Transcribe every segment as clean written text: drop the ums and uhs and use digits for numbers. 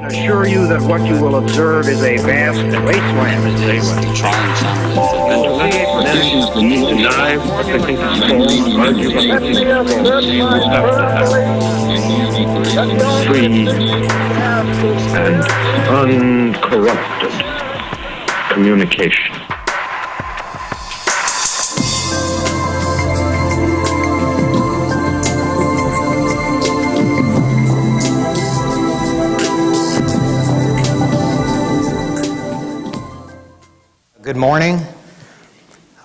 assure you that what you will observe is a vast wasteland. Deny what they think is false, argue what they think is false. Free and uncorrupted communication. Good morning.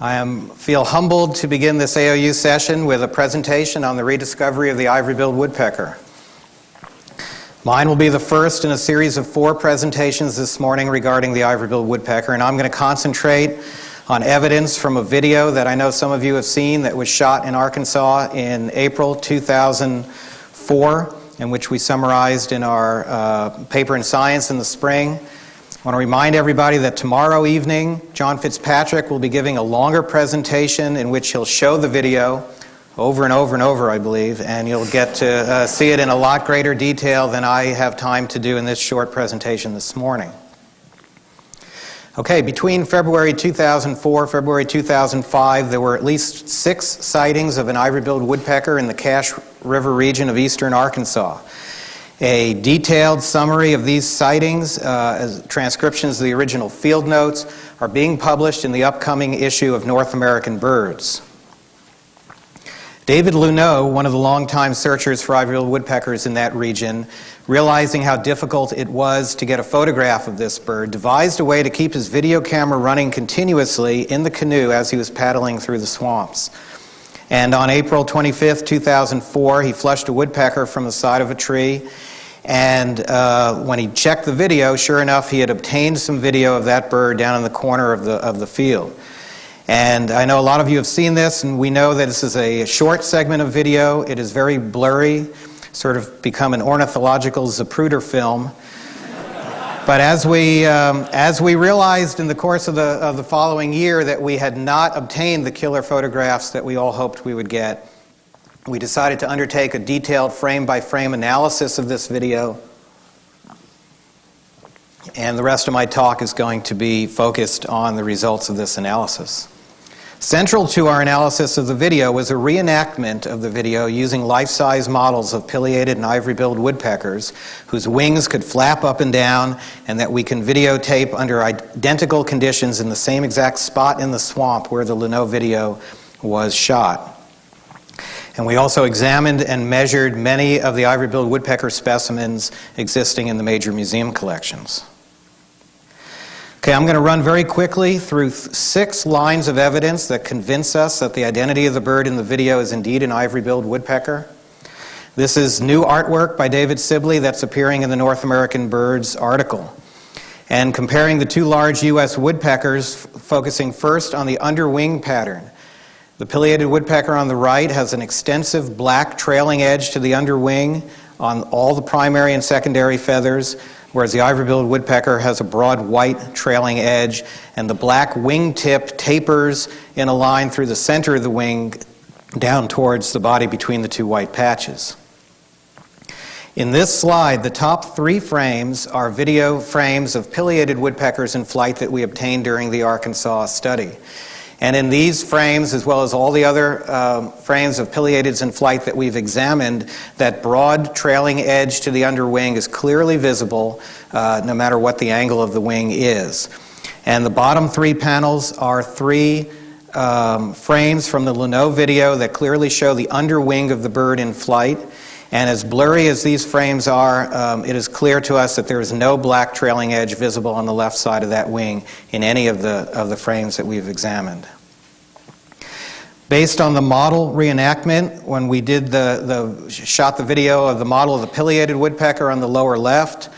I feel humbled to begin this AOU session with a presentation on the rediscovery of the ivory-billed woodpecker. Mine will be the first in a series of 4 presentations this morning regarding the ivory-billed woodpecker, and I'm going to concentrate on evidence from a video that I know some of you have seen that was shot in Arkansas in April 2004, and which we summarized in our paper in Science in the spring. I want to remind everybody that tomorrow evening, John Fitzpatrick will be giving a longer presentation in which he'll show the video over and over and over, I believe, and you'll get to see it in a lot greater detail than I have time to do in this short presentation this morning. Okay, between February 2004 and February 2005, there were at least 6 sightings of an ivory-billed woodpecker in the Cache River region of eastern Arkansas. A detailed summary of these sightings, as transcriptions of the original field notes, are being published in the upcoming issue of North American Birds. David Luneau, one of the longtime searchers for ivory-billed woodpeckers in that region, realizing how difficult it was to get a photograph of this bird, devised a way to keep his video camera running continuously in the canoe as he was paddling through the swamps. And on April 25th, 2004, he flushed a woodpecker from the side of a tree. And when he checked the video, sure enough, he had obtained some video of that bird down in the corner of the field. And I know a lot of you have seen this, and we know that this is a short segment of video. It is very blurry, sort of become an ornithological Zapruder film. But as we realized in the course of the following year that we had not obtained the killer photographs that we all hoped we would get, we decided to undertake a detailed frame-by-frame analysis of this video. And the rest of my talk is going to be focused on the results of this analysis. Central to our analysis of the video was a reenactment of the video using life-size models of pileated and ivory-billed woodpeckers whose wings could flap up and down, and that we can videotape under identical conditions in the same exact spot in the swamp where the Luneau video was shot. And we also examined and measured many of the ivory-billed woodpecker specimens existing in the major museum collections. Okay, I'm going to run very quickly through 6 lines of evidence that convince us that the identity of the bird in the video is indeed an ivory-billed woodpecker. This is new artwork by David Sibley that's appearing in the North American Birds article. And comparing the 2 large U.S. woodpeckers, focusing first on the underwing pattern. The pileated woodpecker on the right has an extensive black trailing edge to the underwing on all the primary and secondary feathers, whereas the ivory-billed woodpecker has a broad white trailing edge, and the black wingtip tapers in a line through the center of the wing down towards the body between the 2 white patches. In this slide, the top 3 frames are video frames of pileated woodpeckers in flight that we obtained during the Arkansas study. And in these frames, as well as all the other frames of pileateds in flight that we've examined, that broad trailing edge to the underwing is clearly visible no matter what the angle of the wing is. And the bottom 3 panels are 3 frames from the Luneau video that clearly show the underwing of the bird in flight. And as blurry as these frames are, it is clear to us that there is no black trailing edge visible on the left side of that wing in any of the frames that we've examined. Based on the model reenactment, when we did shot the video of the model of the pileated woodpecker on the lower left,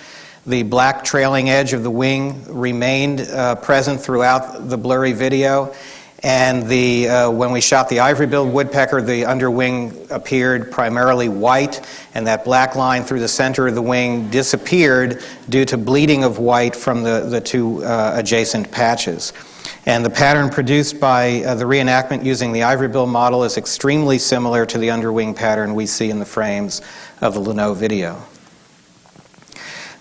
the black trailing edge of the wing remained present throughout the blurry video. And when we shot the ivory-billed woodpecker, the underwing appeared primarily white, and that black line through the center of the wing disappeared due to bleeding of white from the 2 adjacent patches. And the pattern produced by the reenactment using the ivory-billed model is extremely similar to the underwing pattern we see in the frames of the Luneau video.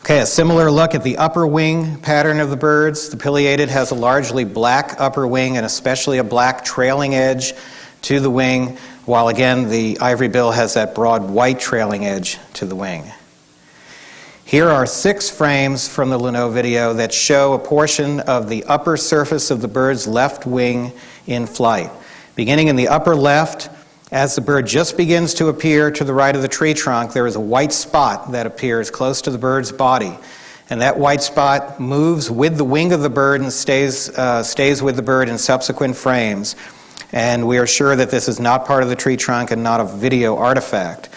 Okay, a similar look at the upper wing pattern of the birds. The pileated has a largely black upper wing and especially a black trailing edge to the wing, while again the ivory-bill has that broad white trailing edge to the wing. Here are 6 frames from the Luneau video that show a portion of the upper surface of the bird's left wing in flight. Beginning in the upper left, as the bird just begins to appear to the right of the tree trunk, there is a white spot that appears close to the bird's body. And that white spot moves with the wing of the bird and stays with the bird in subsequent frames. And we are sure that this is not part of the tree trunk and not a video artifact.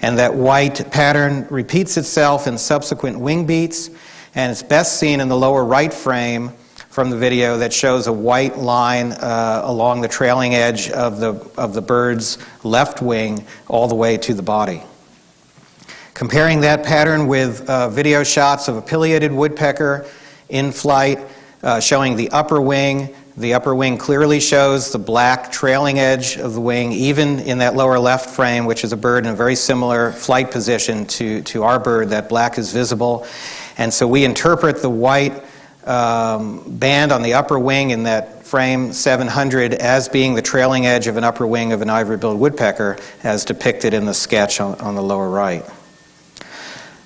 And that white pattern repeats itself in subsequent wing beats, and it's best seen in the lower right frame from the video that shows a white line along the trailing edge of the bird's left wing all the way to the body. Comparing that pattern with video shots of a pileated woodpecker in flight showing the upper wing. The upper wing clearly shows the black trailing edge of the wing, even in that lower left frame, which is a bird in a very similar flight position to our bird. That black is visible. And so we interpret the white band on the upper wing in that frame 700 as being the trailing edge of an upper wing of an ivory-billed woodpecker, as depicted in the sketch on the lower right.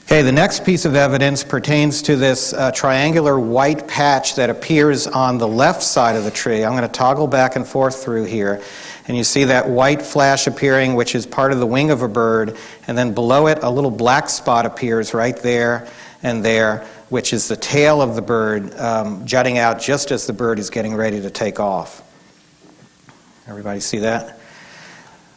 Okay, the next piece of evidence pertains to this triangular white patch that appears on the left side of the tree. I'm going to toggle back and forth through here, and you see that white flash appearing, which is part of the wing of a bird, and then below it a little black spot appears right there and there, which is the tail of the bird jutting out just as the bird is getting ready to take off. Everybody see that?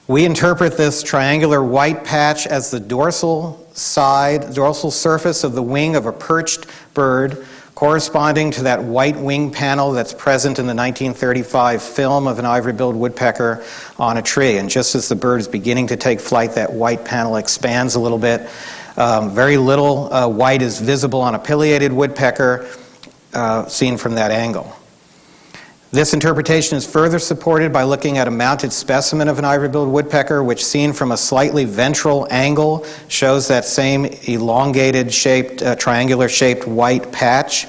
We interpret this triangular white patch as the dorsal surface of the wing of a perched bird, corresponding to that white wing panel that's present in the 1935 film of an ivory-billed woodpecker on a tree. And just as the bird is beginning to take flight, that white panel expands a little bit. Very little white is visible on a pileated woodpecker seen from that angle. This interpretation is further supported by looking at a mounted specimen of an ivory-billed woodpecker, which seen from a slightly ventral angle shows that same elongated shaped, triangular shaped white patch.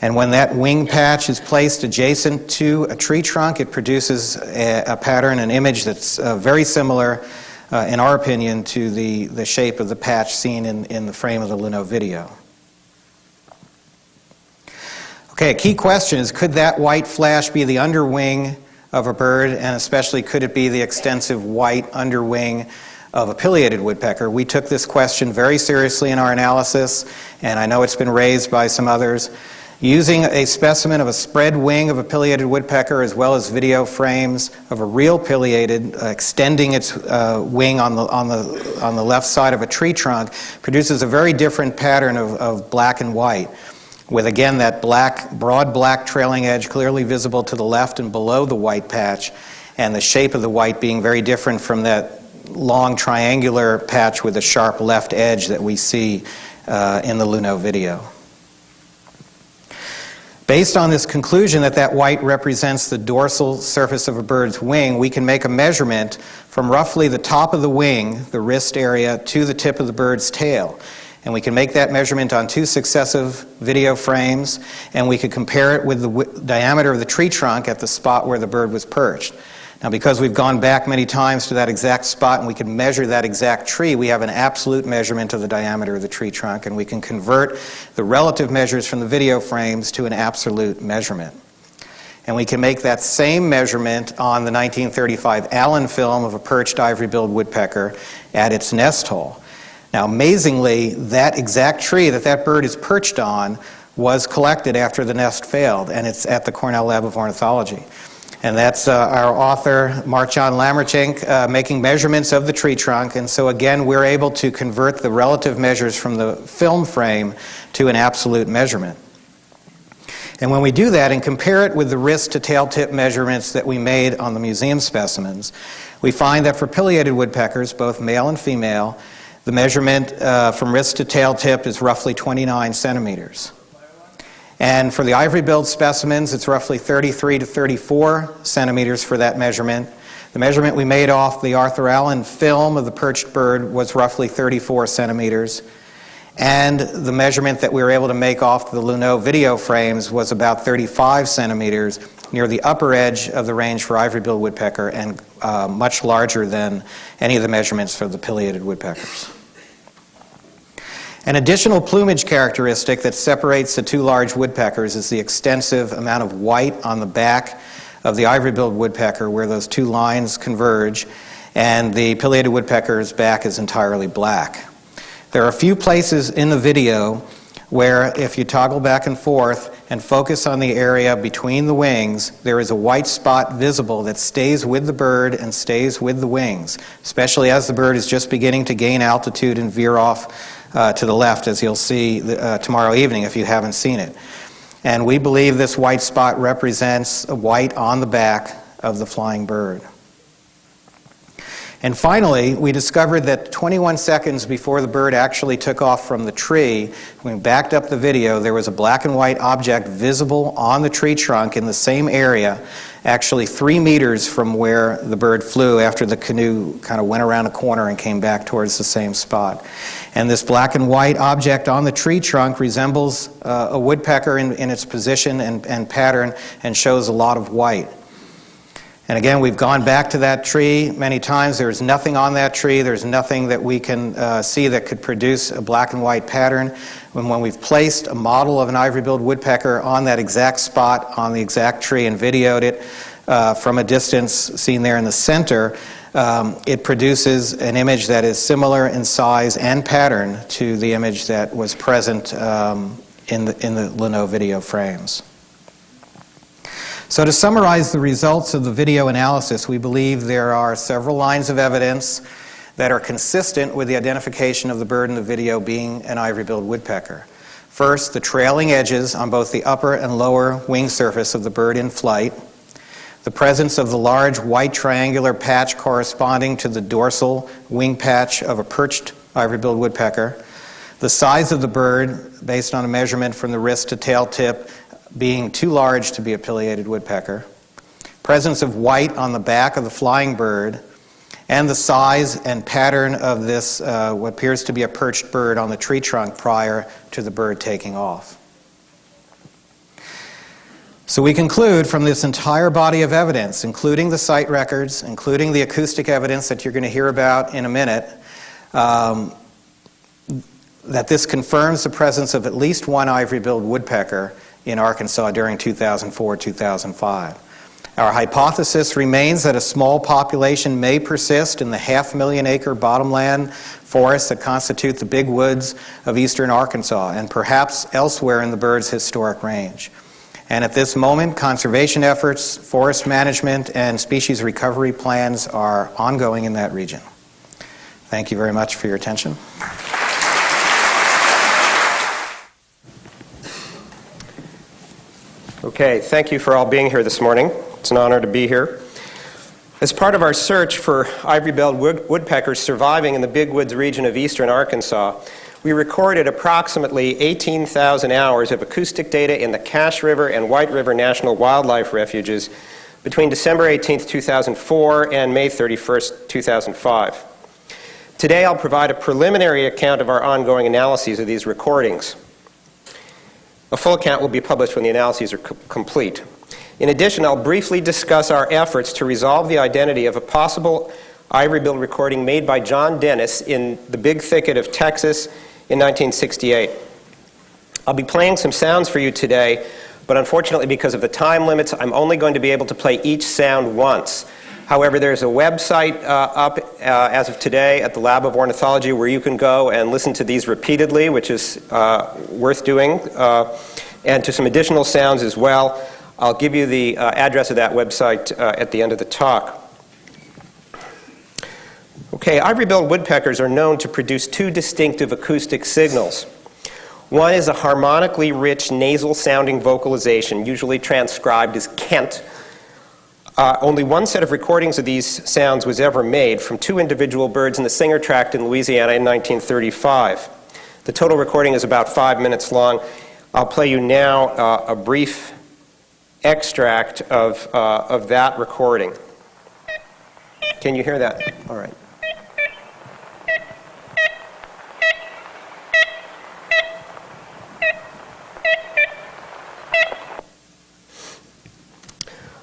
And when that wing patch is placed adjacent to a tree trunk, it produces a pattern, an image that's very similar, in our opinion, to the shape of the patch seen in the frame of the Luneau video. Okay, a key question is, could that white flash be the underwing of a bird, and especially could it be the extensive white underwing of a pileated woodpecker? We took this question very seriously in our analysis, and I know it's been raised by some others. Using a specimen of a spread wing of a pileated woodpecker, as well as video frames of a real pileated extending its wing on the left side of a tree trunk, produces a very different pattern of black and white, with again that broad black trailing edge clearly visible to the left and below the white patch, and the shape of the white being very different from that long triangular patch with a sharp left edge that we see in the Luneau video. Based on this conclusion that white represents the dorsal surface of a bird's wing, we can make a measurement from roughly the top of the wing, the wrist area, to the tip of the bird's tail. And we can make that measurement on 2 successive video frames, and we could compare it with the diameter of the tree trunk at the spot where the bird was perched. Now, because we've gone back many times to that exact spot and we can measure that exact tree, we have an absolute measurement of the diameter of the tree trunk, and we can convert the relative measures from the video frames to an absolute measurement. And we can make that same measurement on the 1935 Allen film of a perched ivory-billed woodpecker at its nest hole. Now, amazingly, that exact tree that bird is perched on was collected after the nest failed, and it's at the Cornell Lab of Ornithology. And that's our author, Marc-Jan Lamertink, making measurements of the tree trunk. And so again, we're able to convert the relative measures from the film frame to an absolute measurement. And when we do that and compare it with the wrist to tail tip measurements that we made on the museum specimens, we find that for pileated woodpeckers, both male and female, the measurement from wrist to tail tip is roughly 29 centimeters. And for the ivory-billed specimens, it's roughly 33 to 34 centimeters for that measurement. The measurement we made off the Arthur Allen film of the perched bird was roughly 34 centimeters. And the measurement that we were able to make off the Luneau video frames was about 35 centimeters near the upper edge of the range for ivory-billed woodpecker, and much larger than any of the measurements for the pileated woodpeckers. An additional plumage characteristic that separates the two large woodpeckers is the extensive amount of white on the back of the ivory-billed woodpecker where those two lines converge, and the pileated woodpecker's back is entirely black. There are a few places in the video where if you toggle back and forth and focus on the area between the wings, there is a white spot visible that stays with the bird and stays with the wings, especially as the bird is just beginning to gain altitude and veer off to the left, as you'll see tomorrow evening if you haven't seen it. And we believe this white spot represents a white on the back of the flying bird. And finally, we discovered that 21 seconds before the bird actually took off from the tree, when we backed up the video, there was a black and white object visible on the tree trunk in the same area, actually 3 meters from where the bird flew after the canoe kind of went around a corner and came back towards the same spot. And this black and white object on the tree trunk resembles a woodpecker in its position and pattern, and shows a lot of white. And again, we've gone back to that tree many times. There's nothing on that tree. There's nothing that we can see that could produce a black and white pattern. When we've placed a model of an ivory-billed woodpecker on that exact spot on the exact tree and videoed it from a distance seen there in the center, it produces an image that is similar in size and pattern to the image that was present in the Luneau video frames. So to summarize the results of the video analysis, we believe there are several lines of evidence that are consistent with the identification of the bird in the video being an ivory-billed woodpecker. First, the trailing edges on both the upper and lower wing surface of the bird in flight, the presence of the large white triangular patch corresponding to the dorsal wing patch of a perched ivory-billed woodpecker, the size of the bird based on a measurement from the wrist to tail tip being too large to be a pileated woodpecker, presence of white on the back of the flying bird, and the size and pattern of this what appears to be a perched bird on the tree trunk prior to the bird taking off. So we conclude from this entire body of evidence, including the site records, including the acoustic evidence that you're going to hear about in a minute, that this confirms the presence of at least one ivory-billed woodpecker in Arkansas during 2004-2005. Our hypothesis remains that a small population may persist in the 500,000-acre bottomland forests that constitute the big woods of eastern Arkansas and perhaps elsewhere in the bird's historic range. And at this moment, conservation efforts, forest management, and species recovery plans are ongoing in that region. Thank you very much for your attention. Okay, thank you for all being here this morning. It's an honor to be here. As part of our search for ivory-billed woodpeckers surviving in the Big Woods region of eastern Arkansas, we recorded approximately 18,000 hours of acoustic data in the Cache River and White River National Wildlife Refuges between December 18, 2004 and May 31, 2005. Today I'll provide a preliminary account of our ongoing analyses of these recordings. A full account will be published when the analyses are complete. In addition, I'll briefly discuss our efforts to resolve the identity of a possible ivory-billed recording made by John Dennis in the Big Thicket of Texas in 1968. I'll be playing some sounds for you today, but unfortunately because of the time limits, I'm only going to be able to play each sound once. However, there's a website up as of today at the Lab of Ornithology where you can go and listen to these repeatedly, which is worth doing, and to some additional sounds as well. I'll give you the address of that website at the end of the talk. Okay, ivory-billed woodpeckers are known to produce two distinctive acoustic signals. One is a harmonically rich nasal-sounding vocalization, usually transcribed as Kent. Only one set of recordings of these sounds was ever made from two individual birds in the Singer Tract in Louisiana in 1935. The total recording is about 5 minutes long. I'll play you now a brief extract of that recording. Can you hear that? All right.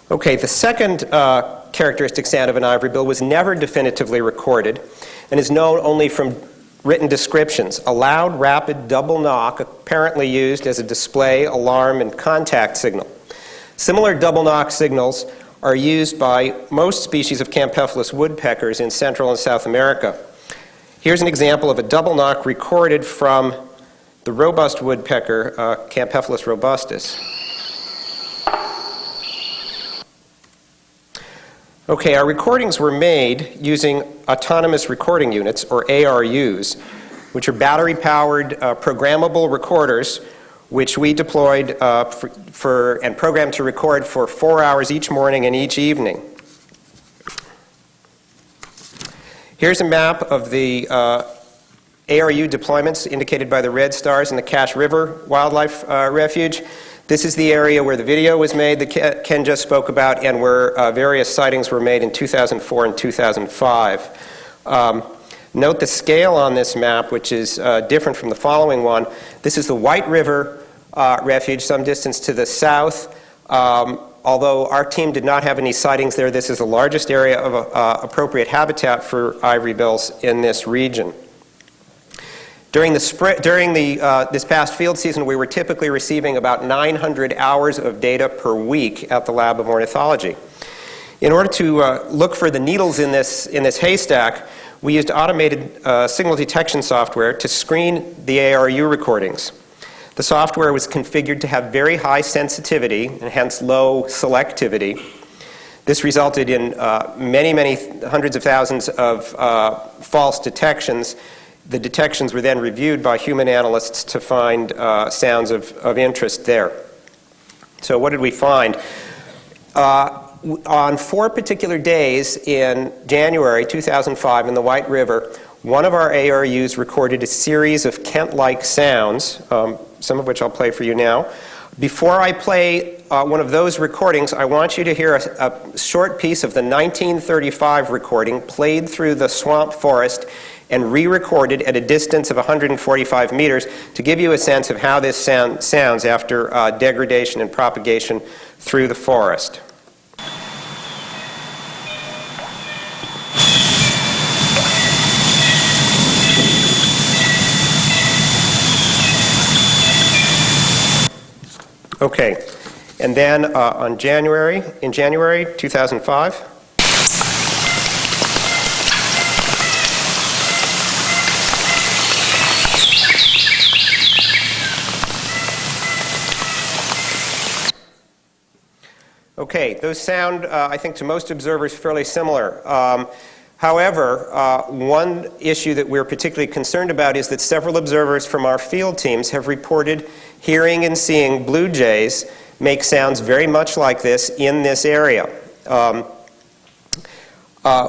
Okay, the second characteristic sound of an ivory-bill was never definitively recorded and is known only from written descriptions. A loud, rapid double knock apparently used as a display, alarm, and contact signal. Similar double knock signals are used by most species of Campephalus woodpeckers in Central and South America. Here's an example of a double knock recorded from the robust woodpecker, Campephalus robustus. Okay, our recordings were made using autonomous recording units, or ARUs, which are battery-powered programmable recorders, which we deployed and programmed to record for 4 hours each morning and each evening. Here's a map of the ARU deployments indicated by the red stars in the Cache River Wildlife Refuge. This is the area where the video was made that Ken just spoke about, and where various sightings were made in 2004 and 2005. Note the scale on this map, which is different from the following one. This is the White River Refuge, some distance to the south. Although our team did not have any sightings there, this is the largest area of appropriate habitat for ivory bills in this region. During this past field season, we were typically receiving about 900 hours of data per week at the Lab of Ornithology. In order to look for the needles in this haystack, we used automated signal detection software to screen the ARU recordings. The software was configured to have very high sensitivity and hence low selectivity. This resulted in many hundreds of thousands of false detections. The detections were then reviewed by human analysts to find sounds of interest there. So what did we find? On 4 particular days in January 2005 in the White River, one of our ARUs recorded a series of Kent-like sounds, some of which I'll play for you now. Before I play one of those recordings, I want you to hear a short piece of the 1935 recording played through the swamp forest and re-recorded at a distance of 145 meters to give you a sense of how this sounds after degradation and propagation through the forest. Okay, and then in January 2005, okay, those sound, I think, to most observers fairly similar. However, one issue that we're particularly concerned about is that several observers from our field teams have reported hearing and seeing blue jays make sounds very much like this in this area.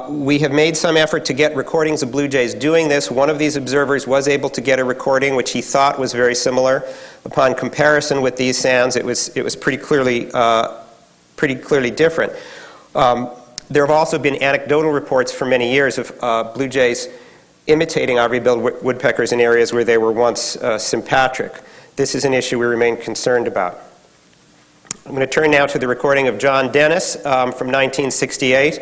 We have made some effort to get recordings of blue jays doing this. One of these observers was able to get a recording which he thought was very similar. Upon comparison with these sounds, it was pretty clearly different. There have also been anecdotal reports for many years of blue jays imitating ivory-billed woodpeckers in areas where they were once sympatric. This is an issue we remain concerned about. I'm going to turn now to the recording of John Dennis from 1968.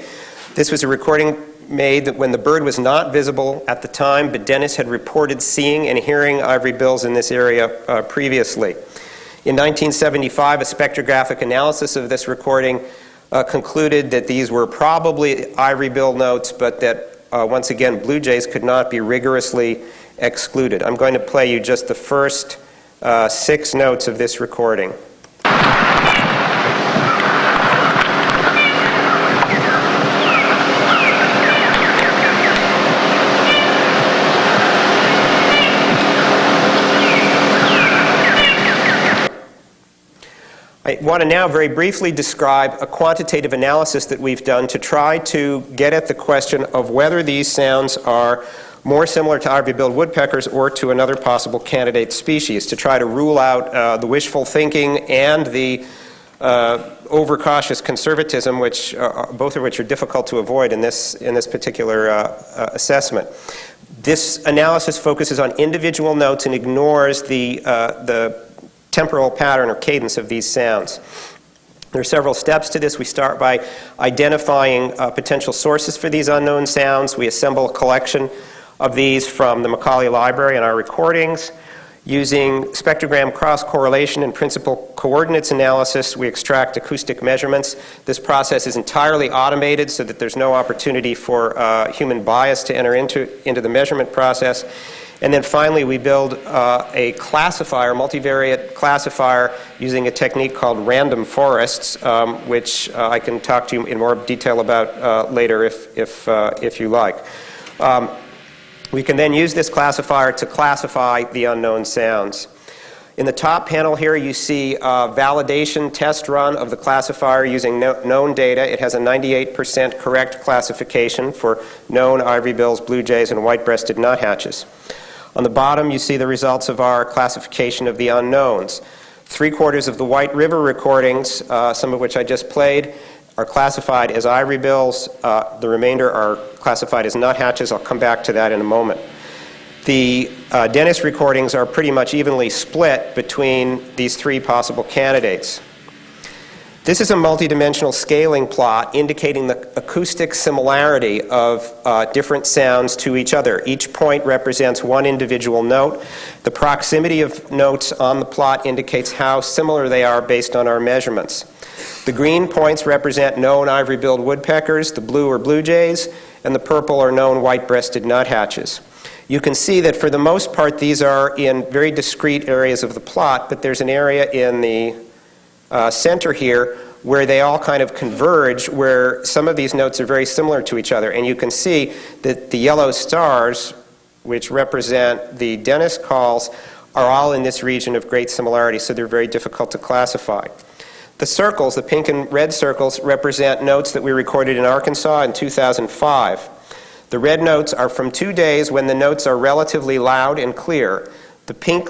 This was a recording made when the bird was not visible at the time, but Dennis had reported seeing and hearing ivory bills in this area previously. In 1975, a spectrographic analysis of this recording concluded that these were probably ivory-bill notes, but that, once again, blue jays could not be rigorously excluded. I'm going to play you just the first 6 notes of this recording. I want to now very briefly describe a quantitative analysis that we've done to try to get at the question of whether these sounds are more similar to ivory-billed woodpeckers or to another possible candidate species, to try to rule out the wishful thinking and the overcautious conservatism, both of which are difficult to avoid in this particular assessment. This analysis focuses on individual notes and ignores the temporal pattern or cadence of these sounds. There are several steps to this. We start by identifying potential sources for these unknown sounds. We assemble a collection of these from the Macaulay Library and our recordings. Using spectrogram cross-correlation and principal coordinates analysis, we extract acoustic measurements. This process is entirely automated so that there's no opportunity for human bias to enter into the measurement process. And then finally, we build a classifier, multivariate classifier, using a technique called random forests, which I can talk to you in more detail about later if you like. We can then use this classifier to classify the unknown sounds. In the top panel here, you see a validation test run of the classifier using known data. It has a 98% correct classification for known ivory-bills, blue jays, and white-breasted nuthatches. On the bottom, you see the results of our classification of the unknowns. 3/4 of the White River recordings, some of which I just played, are classified as ivory-bills. The remainder are classified as nuthatches. I'll come back to that in a moment. The Dennis recordings are pretty much evenly split between these three possible candidates. This is a multidimensional scaling plot indicating the acoustic similarity of different sounds to each other. Each point represents one individual note. The proximity of notes on the plot indicates how similar they are based on our measurements. The green points represent known ivory-billed woodpeckers, the blue are blue jays, and the purple are known white-breasted nuthatches. You can see that for the most part these are in very discrete areas of the plot, but there's an area in the center here where they all kind of converge, where some of these notes are very similar to each other. And you can see that the yellow stars, which represent the Dennis calls, are all in this region of great similarity, so they're very difficult to classify. The circles, the pink and red circles, represent notes that we recorded in Arkansas in 2005. The red notes are from 2 days when the notes are relatively loud and clear. The pink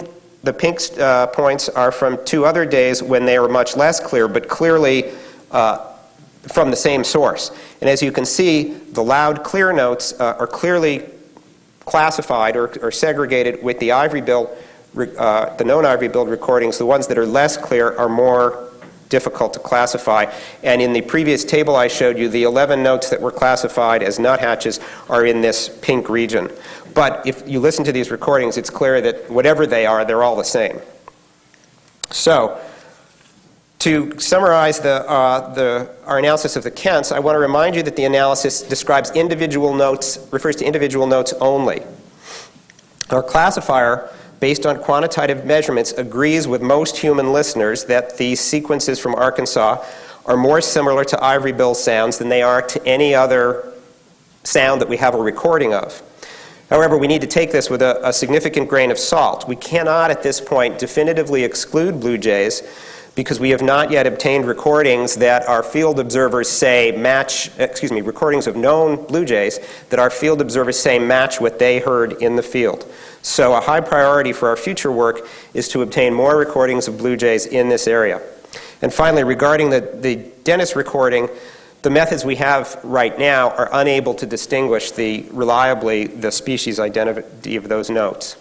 points are from 2 other days when they are much less clear, but clearly from the same source. And as you can see, the loud, clear notes are clearly classified or segregated with the ivory-billed, the known ivory-billed recordings. The ones that are less clear are more difficult to classify. And in the previous table I showed you, the 11 notes that were classified as nuthatches are in this pink region. But if you listen to these recordings, it's clear that whatever they are, they're all the same. So, to summarize our analysis of the Kents, I want to remind you that the analysis describes individual notes, refers to individual notes only. Our classifier, based on quantitative measurements, agrees with most human listeners that these sequences from Arkansas are more similar to ivory-bill sounds than they are to any other sound that we have a recording of. However, we need to take this with a significant grain of salt. We cannot at this point definitively exclude blue jays because we have not yet obtained recordings that our field observers say recordings of known blue jays that our field observers say match what they heard in the field. So a high priority for our future work is to obtain more recordings of blue jays in this area. And finally, regarding the Dennis recording, the methods we have right now are unable to distinguish reliably the species identity of those notes.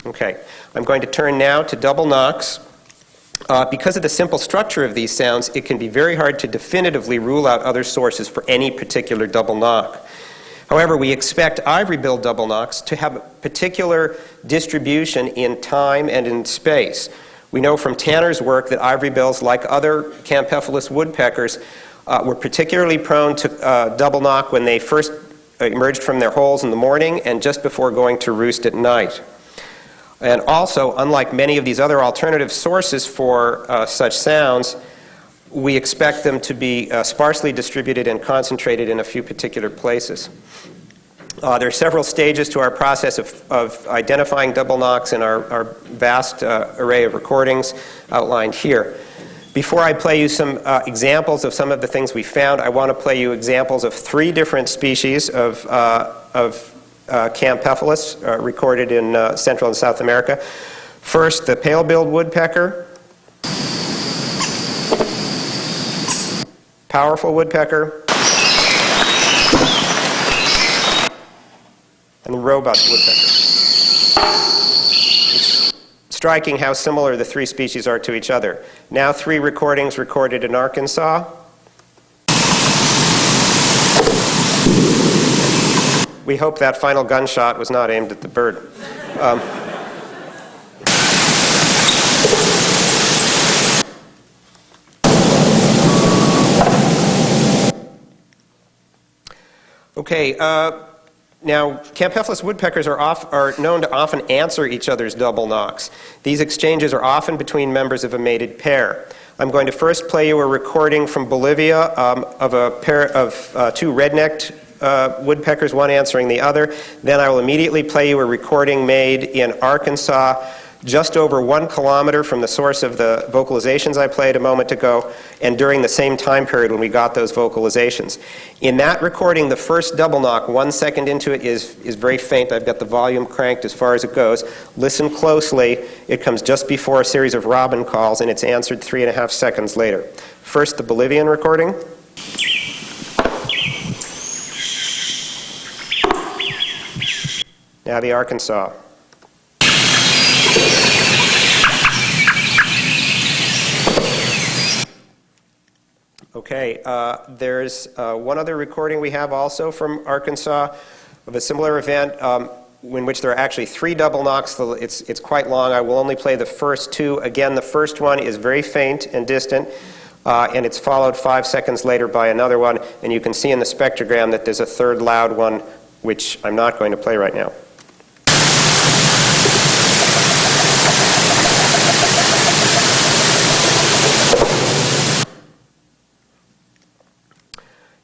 Okay, I'm going to turn now to double knocks. Because of the simple structure of these sounds, it can be very hard to definitively rule out other sources for any particular double knock. However, we expect ivory-billed double knocks to have a particular distribution in time and in space. We know from Tanner's work that ivory-bills, like other Campephalus woodpeckers, were particularly prone to double knock when they first emerged from their holes in the morning and just before going to roost at night. And also, unlike many of these other alternative sources for such sounds, we expect them to be sparsely distributed and concentrated in a few particular places. There are several stages to our process of identifying double knocks in our vast array of recordings outlined here. Before I play you some examples of some of the things we found, I want to play you examples of 3 different species of Campephalus recorded in Central and South America. First, the pale-billed woodpecker, powerful woodpecker, and the Rohrbaugh woodpecker. Let's striking how similar the three species are to each other. Now 3 recordings recorded in Arkansas. We hope that final gunshot was not aimed at the bird. Okay, now Campephalus woodpeckers are known to often answer each other's double knocks. These exchanges are often between members of a mated pair. I'm going to first play you a recording from Bolivia of a pair of 2 red-necked woodpeckers, one answering the other. Then I will immediately play you a recording made in Arkansas, just over 1 kilometer from the source of the vocalizations I played a moment ago, and during the same time period when we got those vocalizations. In that recording, the first double knock, 1 second into it, is very faint. I've got the volume cranked as far as it goes. Listen closely. It comes just before a series of robin calls, and it's answered 3.5 seconds later. First, the Bolivian recording. Now the Arkansas. Okay, there's one other recording we have also from Arkansas of a similar event in which there are actually 3 double knocks. It's quite long. I will only play the first 2. Again, the first one is very faint and distant, and it's followed 5 seconds later by another one. And you can see in the spectrogram that there's a third loud one, which I'm not going to play right now.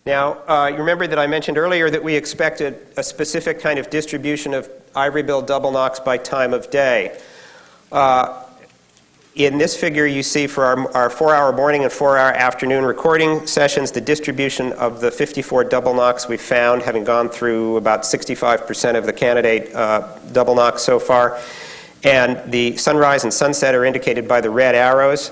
Now, you remember that I mentioned earlier that we expected a specific kind of distribution of ivory-billed double knocks by time of day. In this figure, you see for our 4-hour morning and 4-hour afternoon recording sessions, the distribution of the 54 double knocks we found, having gone through about 65% of the candidate double knocks so far. And the sunrise and sunset are indicated by the red arrows.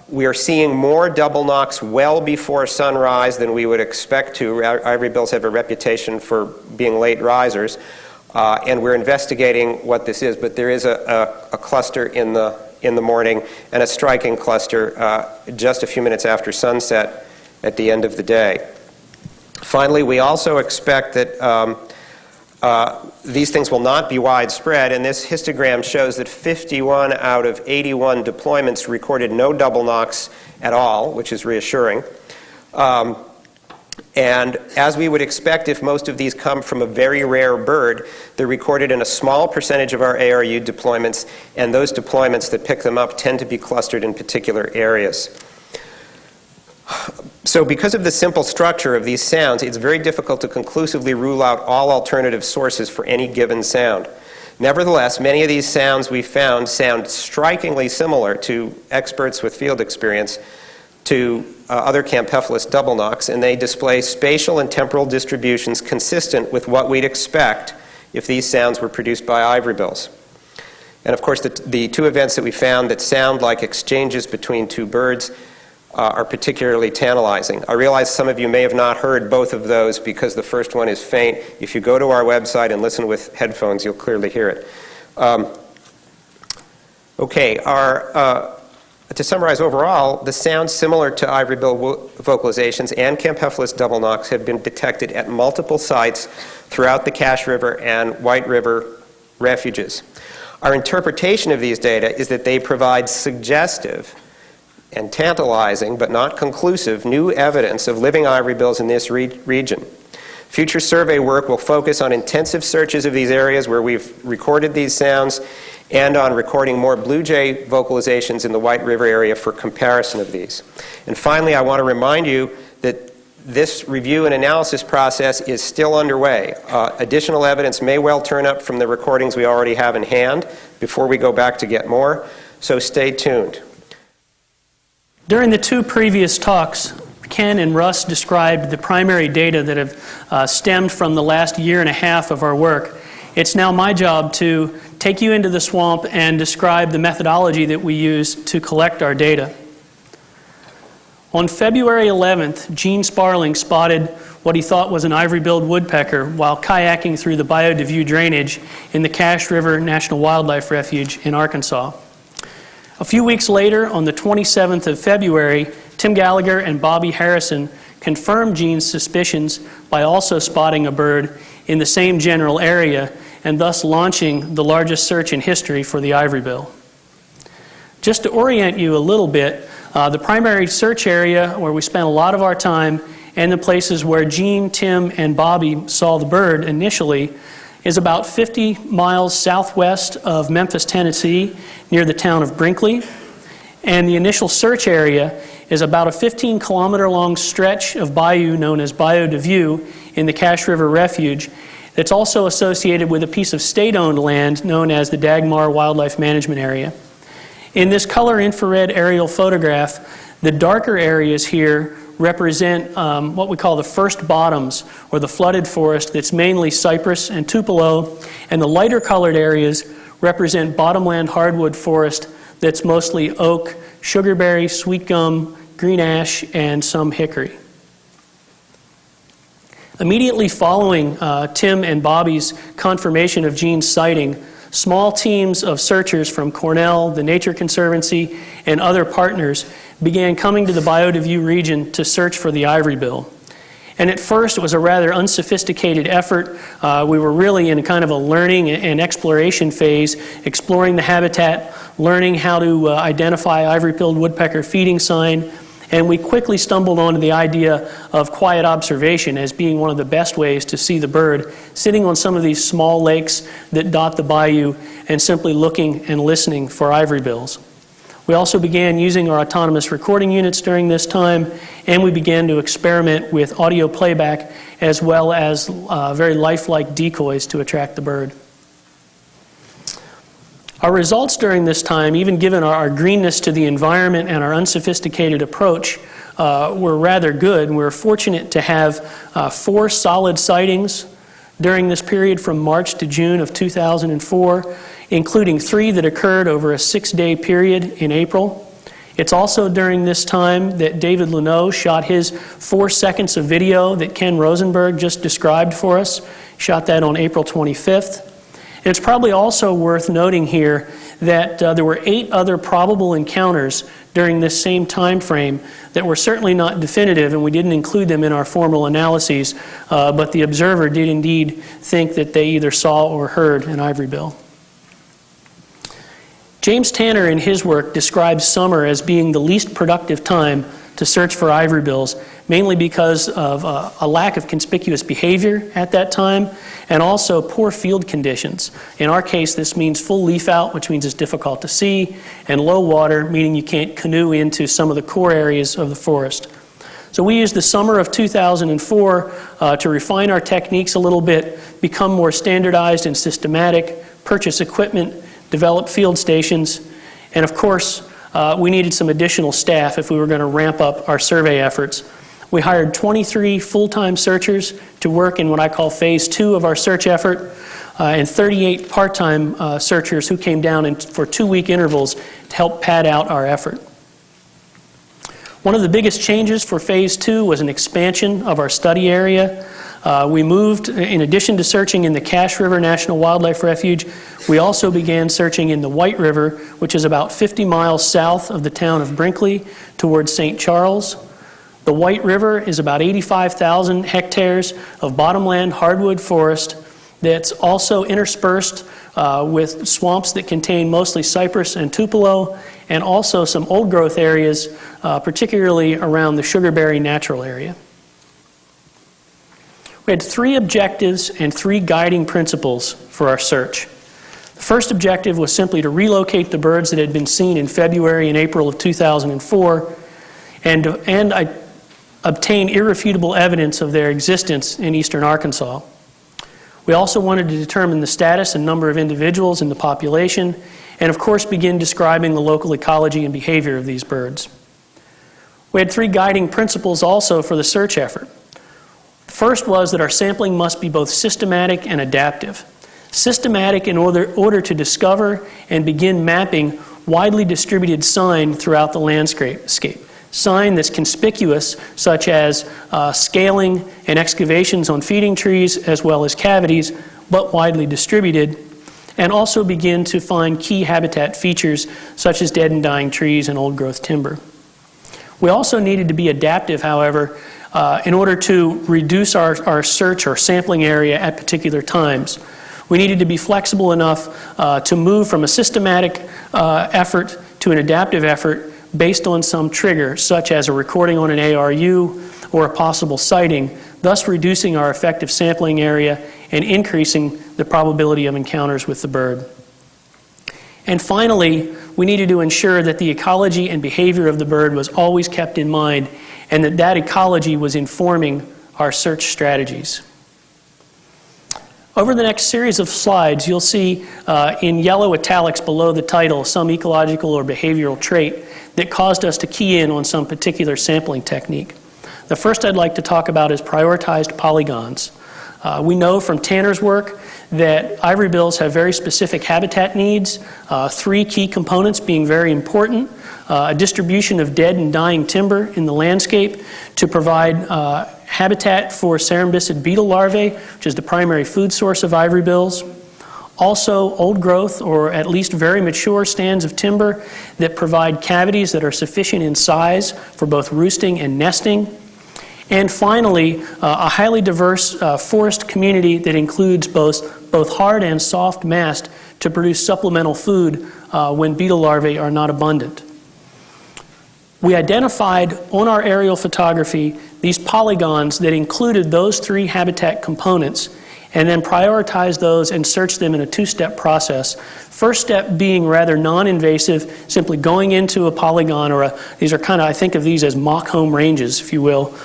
We are seeing more double knocks well before sunrise than we would expect to. Ivory-bills have a reputation for being late risers, and we're investigating what this is. But there is a cluster in the morning and a striking cluster just a few minutes after sunset at the end of the day. Finally, we also expect that these things will not be widespread, and this histogram shows that 51 out of 81 deployments recorded no double knocks at all, which is reassuring. And as we would expect, if most of these come from a very rare bird, they're recorded in a small percentage of our ARU deployments, and those deployments that pick them up tend to be clustered in particular areas. So because of the simple structure of these sounds, it's very difficult to conclusively rule out all alternative sources for any given sound. Nevertheless, many of these sounds we found sound strikingly similar to experts with field experience to other Campephalus double knocks, and they display spatial and temporal distributions consistent with what we'd expect if these sounds were produced by ivory-bills. And of course, the 2 events that we found that sound like exchanges between 2 birds are particularly tantalizing. I realize some of you may have not heard both of those because the first one is faint. If you go to our website and listen with headphones, you'll clearly hear it. Okay, to summarize overall, the sounds similar to ivory-billed vocalizations and Campephalus double knocks have been detected at multiple sites throughout the Cache River and White River refuges. Our interpretation of these data is that they provide suggestive and tantalizing, but not conclusive, new evidence of living ivory-bills in this region. Future survey work will focus on intensive searches of these areas where we've recorded these sounds and on recording more blue jay vocalizations in the White River area for comparison of these. And finally, I want to remind you that this review and analysis process is still underway. Additional evidence may well turn up from the recordings we already have in hand before we go back to get more, so stay tuned. During the 2 previous talks, Ken and Russ described the primary data that have stemmed from the last 1.5 years of our work. It's now my job to take you into the swamp and describe the methodology that we use to collect our data. On February 11th, Gene Sparling spotted what he thought was an ivory-billed woodpecker while kayaking through the Bayou de Vue drainage in the Cache River National Wildlife Refuge in Arkansas. A few weeks later, on the 27th of February, Tim Gallagher and Bobby Harrison confirmed Gene's suspicions by also spotting a bird in the same general area and thus launching the largest search in history for the ivory-bill. Just to orient you a little bit, the primary search area where we spent a lot of our time and the places where Gene, Tim, and Bobby saw the bird initially is about 50 miles southwest of Memphis, Tennessee, near the town of Brinkley. And the initial search area is about a 15-kilometer-long stretch of bayou known as Bayou de Vue in the Cache River Refuge that's also associated with a piece of state-owned land known as the Dagmar Wildlife Management Area. In this color infrared aerial photograph, the darker areas here represent what we call the first bottoms, or the flooded forest that's mainly cypress and tupelo, and the lighter colored areas represent bottomland hardwood forest that's mostly oak, sugarberry, sweet gum, green ash, and some hickory. Immediately following Tim and Bobby's confirmation of Gene's sighting, small teams of searchers from Cornell, the Nature Conservancy, and other partners began coming to the Bayou de Vue region to search for the ivory-bill. And at first, it was a rather unsophisticated effort. We were really in kind of a learning and exploration phase, exploring the habitat, learning how to identify ivory-billed woodpecker feeding sign, and we quickly stumbled onto the idea of quiet observation as being one of the best ways to see the bird, sitting on some of these small lakes that dot the bayou and simply looking and listening for ivory-bills. We also began using our autonomous recording units during this time, and we began to experiment with audio playback as well as very lifelike decoys to attract the bird. Our results during this time, even given our greenness to the environment and our unsophisticated approach, were rather good. We were fortunate to have 4 solid sightings during this period from March to June of 2004, including 3 that occurred over a 6-day period in April. It's also during this time that David Luneau shot his 4 seconds of video that Ken Rosenberg just described for us. Shot that on April 25th. And it's probably also worth noting here that there were 8 other probable encounters during this same time frame that were certainly not definitive, and we didn't include them in our formal analyses, but the observer did indeed think that they either saw or heard an ivory-bill. James Tanner in his work describes summer as being the least productive time to search for ivory-bills, mainly because of a lack of conspicuous behavior at that time and also poor field conditions. In our case, this means full leaf out, which means it's difficult to see, and low water, meaning you can't canoe into some of the core areas of the forest. So we used the summer of 2004 to refine our techniques a little bit, become more standardized and systematic, purchase equipment, develop field stations, and of course, we needed some additional staff if we were going to ramp up our survey efforts. We hired 23 full-time searchers to work in what I call phase 2 of our search effort, and 38 part-time searchers who came down for 2-week intervals to help pad out our effort. One of the biggest changes for phase 2 was an expansion of our study area. We moved, in addition to searching in the Cache River National Wildlife Refuge, we also began searching in the White River, which is about 50 miles south of the town of Brinkley towards St. Charles. The White River is about 85,000 hectares of bottomland hardwood forest that's also interspersed with swamps that contain mostly cypress and tupelo, and also some old growth areas, particularly around the Sugarberry Natural Area. We had 3 objectives and 3 guiding principles for our search. The first objective was simply to relocate the birds that had been seen in February and April of 2004 and obtain irrefutable evidence of their existence in eastern Arkansas. We also wanted to determine the status and number of individuals in the population, and of course begin describing the local ecology and behavior of these birds. We had 3 guiding principles also for the search effort. The first was that our sampling must be both systematic and adaptive. Systematic in order to discover and begin mapping widely distributed sign throughout the landscape. sign that's conspicuous, such as scaling and excavations on feeding trees as well as cavities, but widely distributed, and also begin to find key habitat features such as dead and dying trees and old-growth timber. We also needed to be adaptive, however, in order to reduce our search or sampling area at particular times. We needed to be flexible enough to move from a systematic effort to an adaptive effort based on some trigger, such as a recording on an ARU or a possible sighting, thus reducing our effective sampling area and increasing the probability of encounters with the bird. And finally, we needed to ensure that the ecology and behavior of the bird was always kept in mind and that that ecology was informing our search strategies. Over the next series of slides, you'll see in yellow italics below the title some ecological or behavioral trait that caused us to key in on some particular sampling technique. The first I'd like to talk about is prioritized polygons. We know from Tanner's work that ivory bills have very specific habitat needs, three key components being very important: a distribution of dead and dying timber in the landscape to provide habitat for cerambycid beetle larvae, which is the primary food source of ivory bills. Also, old growth or at least very mature stands of timber that provide cavities that are sufficient in size for both roosting and nesting. And finally, a highly diverse forest community that includes both hard and soft mast to produce supplemental food when beetle larvae are not abundant. We identified on our aerial photography these polygons that included those three habitat components and then prioritized those and searched them in a two-step process. First step being rather non-invasive, simply going into a polygon these are kind of, I think of these as mock home ranges, if you will,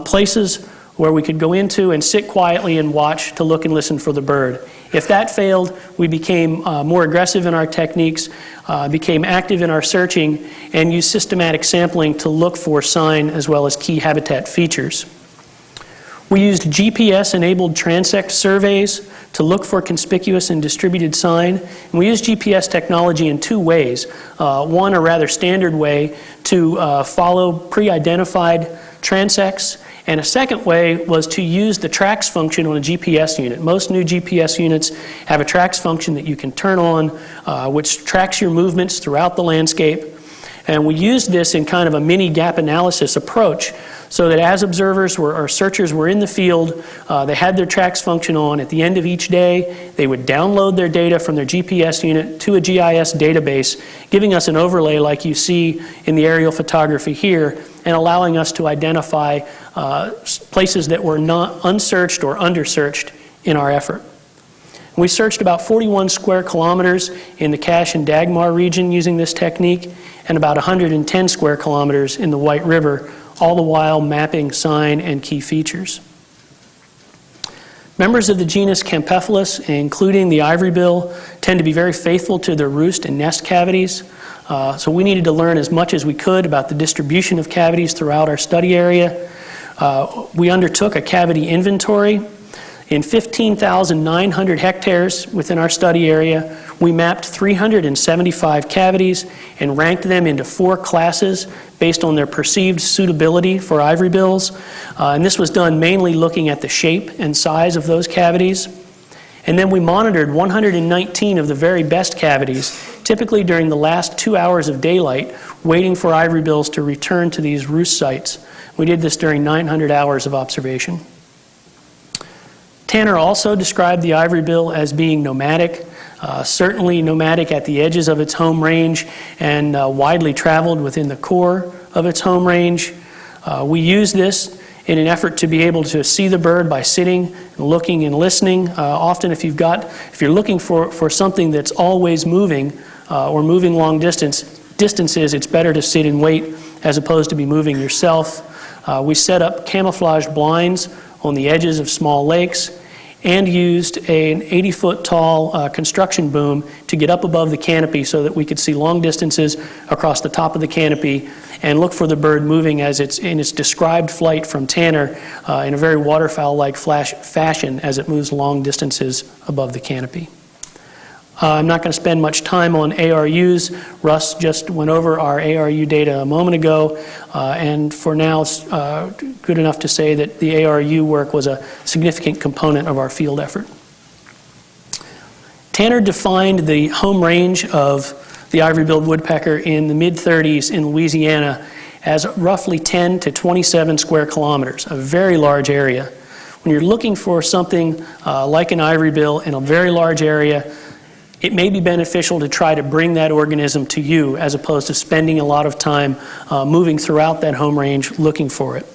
places where we could go into and sit quietly and watch to look and listen for the bird. If that failed, we became more aggressive in our techniques, became active in our searching, and used systematic sampling to look for sign as well as key habitat features. We used GPS-enabled transect surveys to look for conspicuous and distributed sign. And we used GPS technology in two ways. One, a rather standard way to follow pre-identified transects, and a second way was to use the tracks function on a GPS unit. Most new GPS units have a tracks function that you can turn on, which tracks your movements throughout the landscape. And we used this in kind of a mini gap analysis approach so that as observers or searchers were in the field, they had their tracks function on. At the end of each day, they would download their data from their GPS unit to a GIS database, giving us an overlay like you see in the aerial photography here, and allowing us to identify places that were not unsearched or undersearched in our effort. We searched about 41 square kilometers in the Cache and Dagmar region using this technique, and about 110 square kilometers in the White River, all the while mapping sign and key features. Members of the genus Campephalus, including the ivory bill, tend to be very faithful to their roost and nest cavities. So we needed to learn as much as we could about the distribution of cavities throughout our study area. We undertook a cavity inventory. In 15,900 hectares within our study area, we mapped 375 cavities and ranked them into 4 classes based on their perceived suitability for ivory bills. And this was done mainly looking at the shape and size of those cavities. And then we monitored 119 of the very best cavities, typically during the last 2 hours of daylight, waiting for ivory bills to return to these roost sites. We did this during 900 hours of observation. Tanner also described the ivory bill as being nomadic, certainly nomadic at the edges of its home range and widely traveled within the core of its home range. We use this in an effort to be able to see the bird by sitting, and looking, and listening. Often if you're looking for something that's always moving or moving long distances, it's better to sit and wait as opposed to be moving yourself. We set up camouflage blinds on the edges of small lakes and used an 80-foot tall construction boom to get up above the canopy so that we could see long distances across the top of the canopy and look for the bird moving as it's in its described flight from Tanner in a very waterfowl-like fashion as it moves long distances above the canopy. I'm not going to spend much time on ARUs. Russ just went over our ARU data a moment ago, and for now it's good enough to say that the ARU work was a significant component of our field effort. Tanner defined the home range of the ivory-billed woodpecker in the mid-30s in Louisiana as roughly 10 to 27 square kilometers, a very large area. When you're looking for something like an ivory bill in a very large area, it may be beneficial to try to bring that organism to you as opposed to spending a lot of time moving throughout that home range looking for it.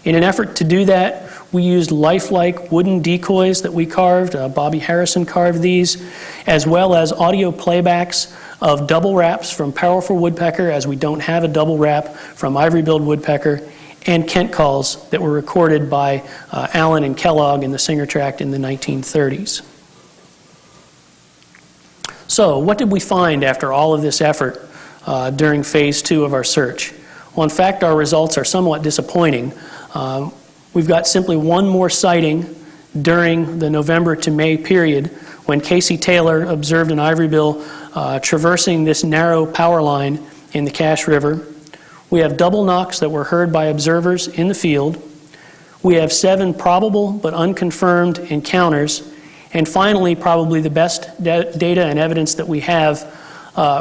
In an effort to do that, we used lifelike wooden decoys that we carved. Bobby Harrison carved these, as well as audio playbacks of double wraps from powerful woodpecker, as we don't have a double wrap from ivory-billed woodpecker, and Kent calls that were recorded by Allen and Kellogg in the Singer Tract in the 1930s. So, what did we find after all of this effort during phase 2 of our search? Well, in fact, our results are somewhat disappointing. We've got simply one more sighting during the November to May period when Casey Taylor observed an ivory bill traversing this narrow power line in the Cache River. We have double knocks that were heard by observers in the field. We have 7 probable but unconfirmed encounters. And finally, probably the best data and evidence that we have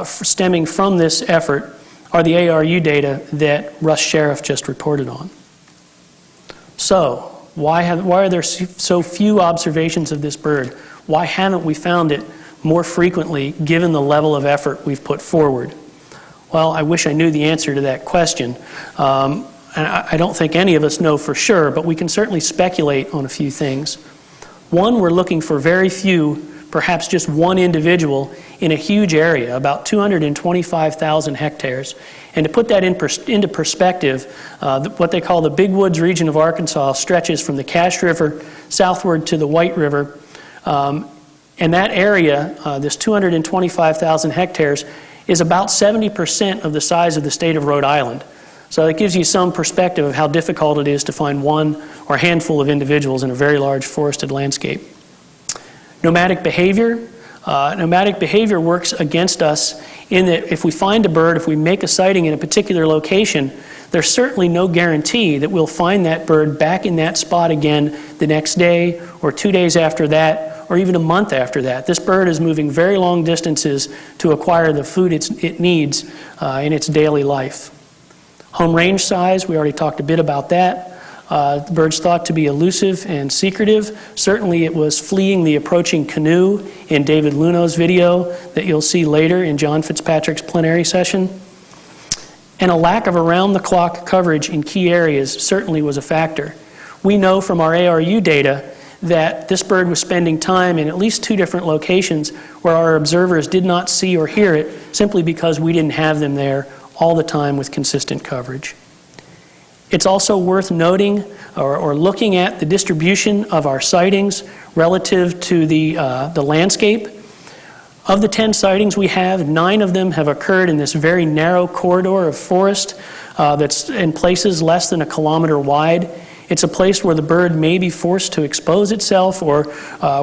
stemming from this effort are the ARU data that Russ Chariff just reported on. So, why are there so few observations of this bird? Why haven't we found it more frequently given the level of effort we've put forward? Well, I wish I knew the answer to that question. And I don't think any of us know for sure, but we can certainly speculate on a few things. One, we're looking for very few, perhaps just one individual in a huge area, about 225,000 hectares. And to put that into perspective, what they call the Big Woods region of Arkansas stretches from the Cache River southward to the White River. And that area, this 225,000 hectares, is about 70% of the size of the state of Rhode Island. So that gives you some perspective of how difficult it is to find one or a handful of individuals in a very large forested landscape. Nomadic behavior. Nomadic behavior works against us in that if we find a bird, if we make a sighting in a particular location, there's certainly no guarantee that we'll find that bird back in that spot again the next day or 2 days after that or even a month after that. This bird is moving very long distances to acquire the food it needs in its daily life. Home range size, we already talked a bit about that. The bird's thought to be elusive and secretive. Certainly it was fleeing the approaching canoe in David Luno's video that you'll see later in John Fitzpatrick's plenary session. And a lack of around-the-clock coverage in key areas certainly was a factor. We know from our ARU data that this bird was spending time in at least 2 different locations where our observers did not see or hear it simply because we didn't have them there all the time with consistent coverage. It's also worth noting or looking at the distribution of our sightings relative to the landscape. Of the 10 sightings we have, 9 of them have occurred in this very narrow corridor of forest that's in places less than 1 kilometer wide. It's a place where the bird may be forced to expose itself or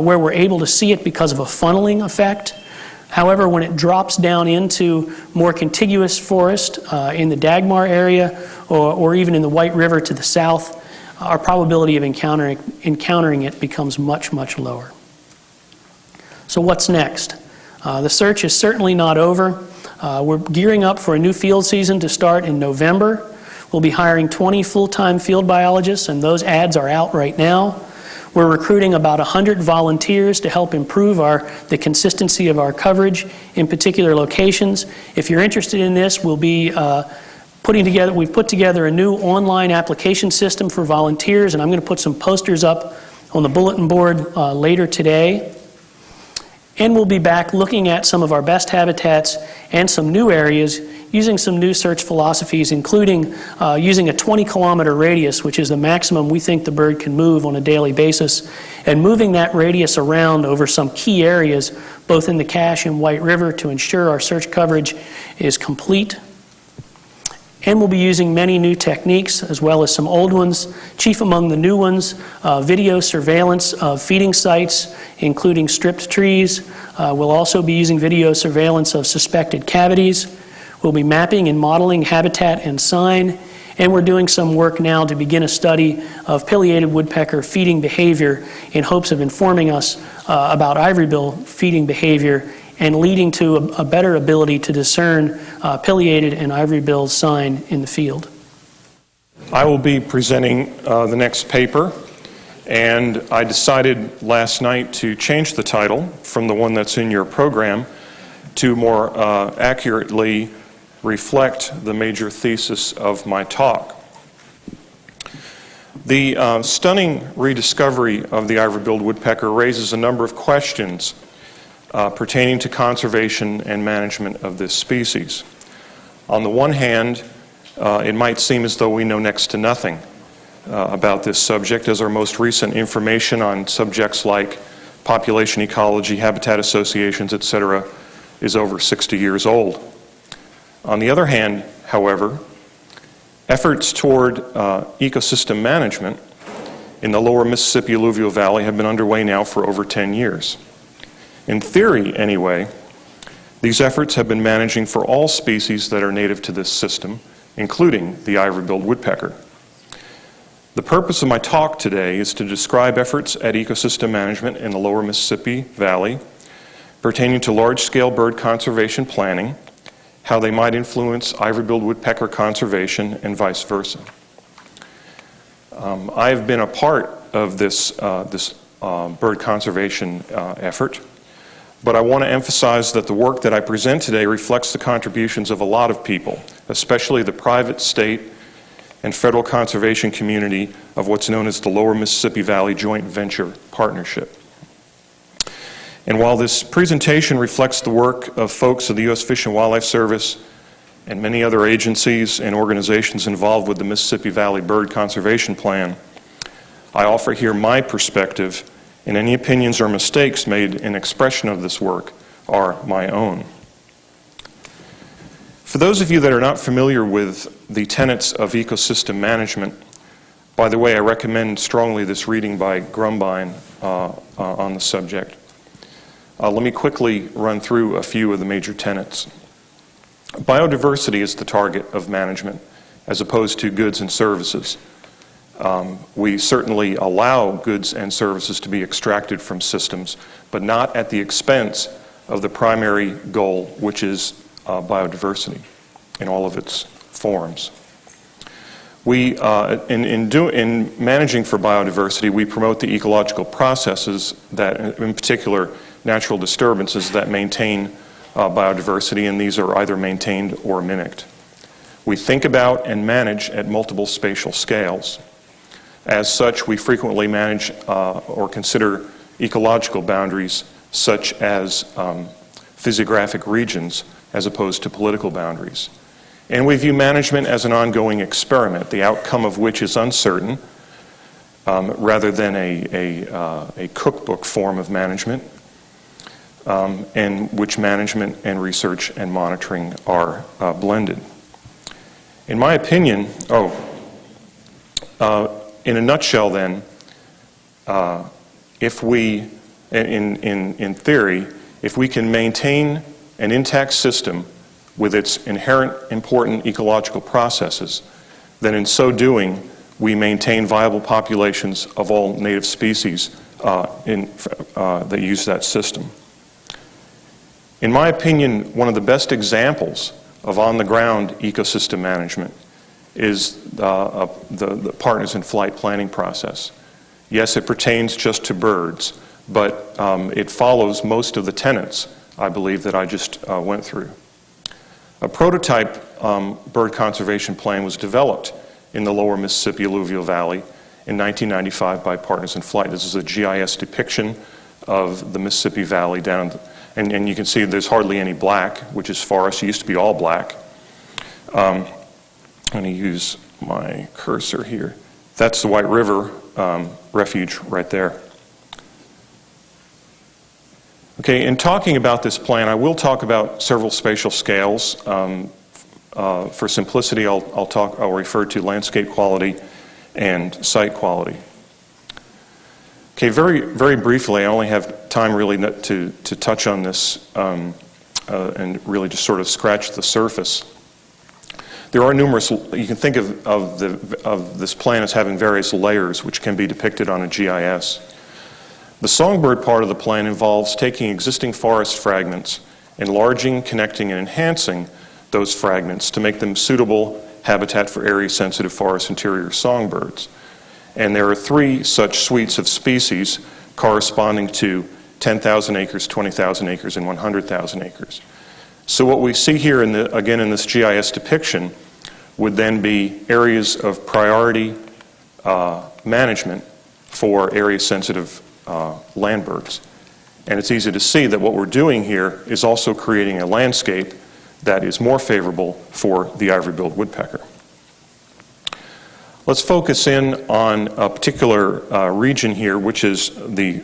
where we're able to see it because of a funneling effect. However, when it drops down into more contiguous forest in the Dagmar area or even in the White River to the south, our probability of encountering it becomes much, much lower. So what's next? The search is certainly not over. We're gearing up for a new field season to start in November. We'll be hiring 20 full-time field biologists, and those ads are out right now. We're recruiting about 100 volunteers to help improve the consistency of our coverage in particular locations. If you're interested in this, we'll be we've put together a new online application system for volunteers, and I'm going to put some posters up on the bulletin board later today. And we'll be back looking at some of our best habitats and some new areas using some new search philosophies, including using a 20-kilometer radius, which is the maximum we think the bird can move on a daily basis, and moving that radius around over some key areas, both in the Cache and White River, to ensure our search coverage is complete. And we'll be using many new techniques as well as some old ones. Chief among the new ones, video surveillance of feeding sites, including stripped trees. We'll also be using video surveillance of suspected cavities. We'll be mapping and modeling habitat and sign. And we're doing some work now to begin a study of pileated woodpecker feeding behavior in hopes of informing us about ivory-bill feeding behavior and leading to a better ability to discern pileated and ivory-billed sign in the field. I will be presenting the next paper, and I decided last night to change the title from the one that's in your program to more accurately reflect the major thesis of my talk. The stunning rediscovery of the ivory-billed woodpecker raises a number of questions pertaining to conservation and management of this species. On the one hand, it might seem as though we know next to nothing about this subject, as our most recent information on subjects like population ecology, habitat associations, etc., is over 60 years old. On the other hand, however, efforts toward ecosystem management in the lower Mississippi alluvial valley have been underway now for over 10 years. In theory, anyway, these efforts have been managing for all species that are native to this system, including the ivory-billed woodpecker. The purpose of my talk today is to describe efforts at ecosystem management in the lower Mississippi Valley pertaining to large-scale bird conservation planning, how they might influence ivory-billed woodpecker conservation, and vice versa. I have been a part of this bird conservation effort, but I want to emphasize that the work that I present today reflects the contributions of a lot of people, especially the private, state, and federal conservation community of what's known as the Lower Mississippi Valley Joint Venture Partnership. And while this presentation reflects the work of folks of the U.S. Fish and Wildlife Service and many other agencies and organizations involved with the Mississippi Valley Bird Conservation Plan, I offer here my perspective, and any opinions or mistakes made in expression of this work are my own. For those of you that are not familiar with the tenets of ecosystem management, by the way, I recommend strongly this reading by Grumbine on the subject. Let me quickly run through a few of the major tenets. Biodiversity is the target of management, as opposed to goods and services. We certainly allow goods and services to be extracted from systems, but not at the expense of the primary goal, which is biodiversity in all of its forms. We, in managing for biodiversity, we promote the ecological processes that, in particular, natural disturbances that maintain biodiversity, and these are either maintained or mimicked. We think about and manage at multiple spatial scales. As such, we frequently manage or consider ecological boundaries such as physiographic regions as opposed to political boundaries. And we view management as an ongoing experiment, the outcome of which is uncertain, rather than a cookbook form of management, in which management and research and monitoring are blended. In my opinion, in a nutshell then, if we, in theory, if we can maintain an intact system with its inherent important ecological processes, then in so doing, we maintain viable populations of all native species that use that system. In my opinion, one of the best examples of on-the-ground ecosystem management is the Partners in Flight planning process. Yes, it pertains just to birds, but it follows most of the tenets, I believe, that I just went through. A prototype bird conservation plan was developed in the lower Mississippi alluvial valley in 1995 by Partners in Flight. This is a GIS depiction of the Mississippi Valley down, and you can see there's hardly any black, which is forest. It used to be all black. I'm going to use my cursor here. That's the White River refuge right there. Okay, in talking about this plan, I will talk about several spatial scales For simplicity, I'll refer to landscape quality and site quality. Okay, very briefly, I only have time really to touch on this and really just sort of scratch the surface. There are numerous, you can think of this plan as having various layers which can be depicted on a GIS. The songbird part of the plan involves taking existing forest fragments, enlarging, connecting, and enhancing those fragments to make them suitable habitat for area-sensitive forest interior songbirds. And there are 3 such suites of species corresponding to 10,000 acres, 20,000 acres, and 100,000 acres. So what we see here, again in this GIS depiction, would then be areas of priority management for area-sensitive landbirds. And it's easy to see that what we're doing here is also creating a landscape that is more favorable for the ivory-billed woodpecker. Let's focus in on a particular region here, which is the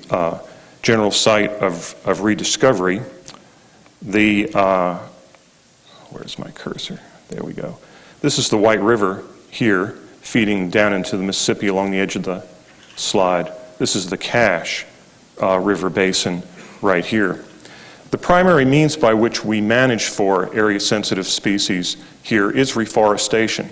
general site of rediscovery. Where's my cursor? There we go. This is the White River here, feeding down into the Mississippi along the edge of the slide. This is the Cache River Basin right here. The primary means by which we manage for area-sensitive species here is reforestation.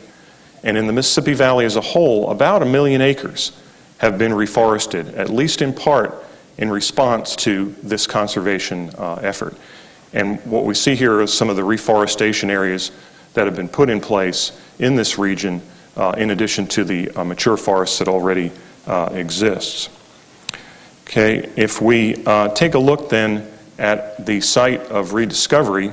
And in the Mississippi Valley as a whole, about 1 million acres have been reforested, at least in part in response to this conservation effort. And what we see here is some of the reforestation areas that have been put in place in this region, in addition to the mature forests that already exists. Okay, if we take a look then at the site of rediscovery,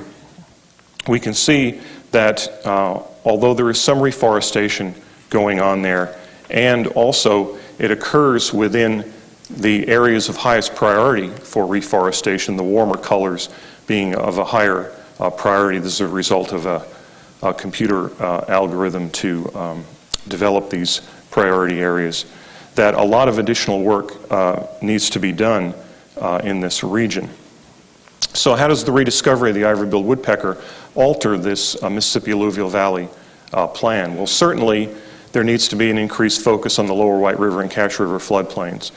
we can see that although there is some reforestation going on there, and also it occurs within the areas of highest priority for reforestation, the warmer colors being of a higher priority. This is a result of a computer algorithm to develop these priority areas, that a lot of additional work needs to be done in this region. So how does the rediscovery of the ivory-billed woodpecker alter this Mississippi Alluvial Valley plan? Well, certainly there needs to be an increased focus on the lower White River and Cache River floodplains.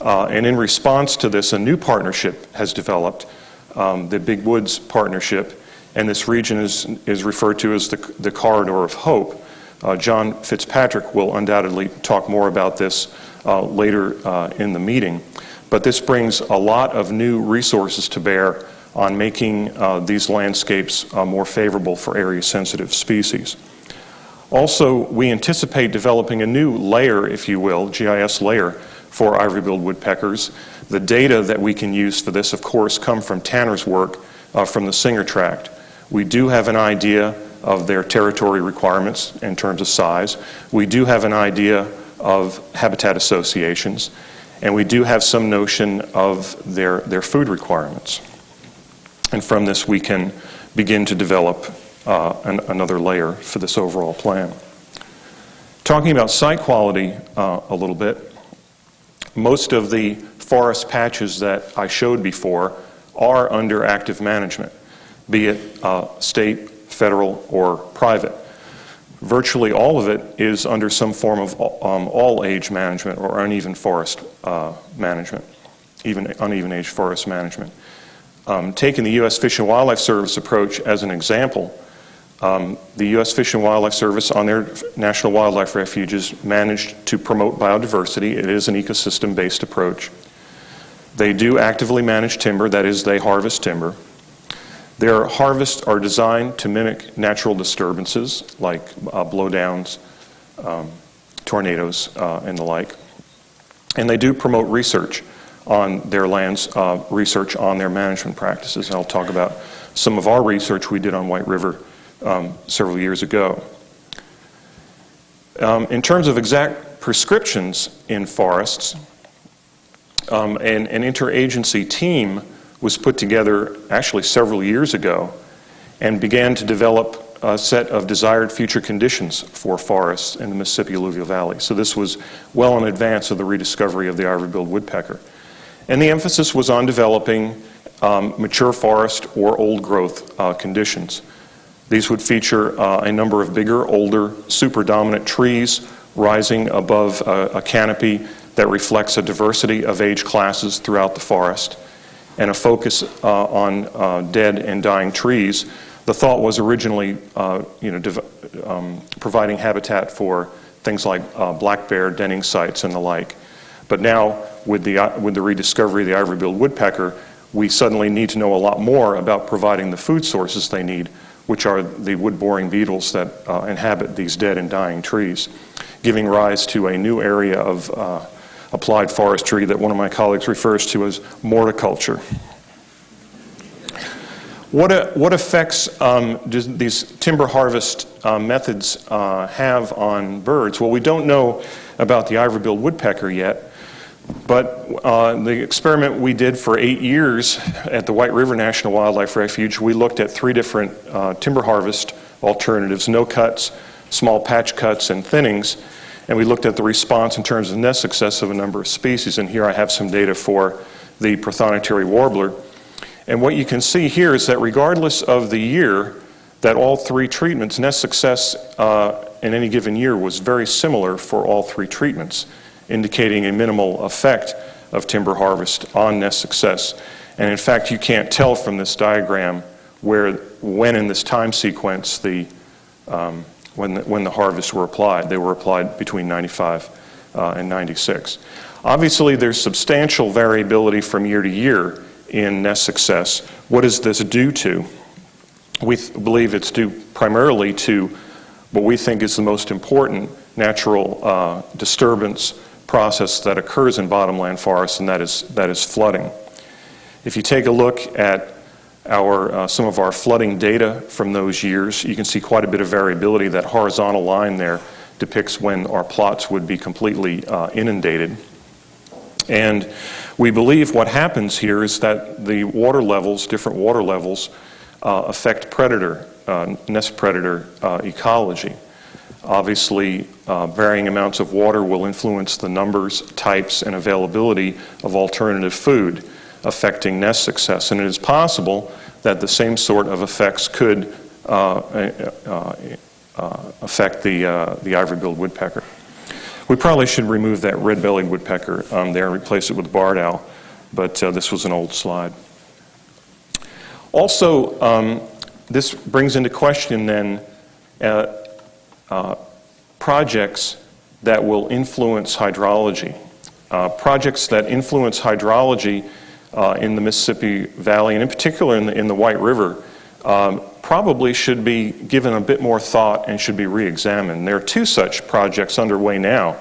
And in response to this, a new partnership has developed, the Big Woods Partnership, and this region is referred to as the Corridor of Hope. John Fitzpatrick will undoubtedly talk more about this later in the meeting. But this brings a lot of new resources to bear on making these landscapes more favorable for area-sensitive species. Also, we anticipate developing a new layer, if you will, GIS layer, for ivory-billed woodpeckers. The data that we can use for this, of course, come from Tanner's work from the Singer Tract. We do have an idea of their territory requirements in terms of size. We do have an idea of habitat associations, and we do have some notion of their food requirements. And from this, we can begin to develop another layer for this overall plan. Talking about site quality a little bit, most of the forest patches that I showed before are under active management, be it state, federal, or private. Virtually all of it is under some form of all-age management or uneven forest management, even uneven-age forest management. Taking the U.S. Fish and Wildlife Service approach as an example, the U.S. Fish and Wildlife Service on their national wildlife refuges managed to promote biodiversity. It is an ecosystem-based approach. They do actively manage timber, that is, they harvest timber. Their harvests are designed to mimic natural disturbances like blowdowns, tornadoes, and the like. And they do promote research on their lands, research on their management practices. And I'll talk about some of our research we did on White River several years ago. In terms of exact prescriptions in forests, an interagency team was put together actually several years ago and began to develop a set of desired future conditions for forests in the Mississippi Alluvial Valley. So this was well in advance of the rediscovery of the ivory-billed woodpecker. And the emphasis was on developing mature forest or old growth conditions. These would feature a number of bigger, older, super-dominant trees rising above a canopy that reflects a diversity of age classes throughout the forest, and a focus on dead and dying trees. The thought was originally providing habitat for things like black bear denning sites and the like. But now, with the rediscovery of the ivory-billed woodpecker, we suddenly need to know a lot more about providing the food sources they need, which are the wood-boring beetles that inhabit these dead and dying trees, giving rise to a new area of applied forestry that one of my colleagues refers to as morticulture. What effects do these timber harvest methods have on birds? Well, we don't know about the ivory-billed woodpecker yet, but the experiment we did for 8 years at the White River National Wildlife Refuge, we looked at 3 different timber harvest alternatives: no cuts, small patch cuts, and thinnings, and we looked at the response in terms of nest success of a number of species. And here I have some data for the prothonotary warbler. And what you can see here is that regardless of the year, that all 3 treatments, nest success in any given year was very similar for all 3 treatments, indicating a minimal effect of timber harvest on nest success. And in fact, you can't tell from this diagram when in this time sequence when the harvests were applied. They were applied between 95 and 96. Obviously, there's substantial variability from year to year in nest success. What does this due to? We believe it's due primarily to what we think is the most important natural disturbance process that occurs in bottomland forests, and that is flooding. If you take a look at some of our flooding data from those years, you can see quite a bit of variability. That horizontal line there depicts when our plots would be completely inundated. And we believe what happens here is that the water levels, different water levels, affect nest predator ecology. Obviously, varying amounts of water will influence the numbers, types, and availability of alternative food, affecting nest success. And it is possible that the same sort of effects could affect the ivory-billed woodpecker. We probably should remove that red-bellied woodpecker there and replace it with barred owl, but this was an old slide. Also, this brings into question then projects that will influence hydrology. Projects that influence hydrology in the Mississippi Valley, and in particular in the White River, probably should be given a bit more thought and should be re-examined. There are 2 such projects underway now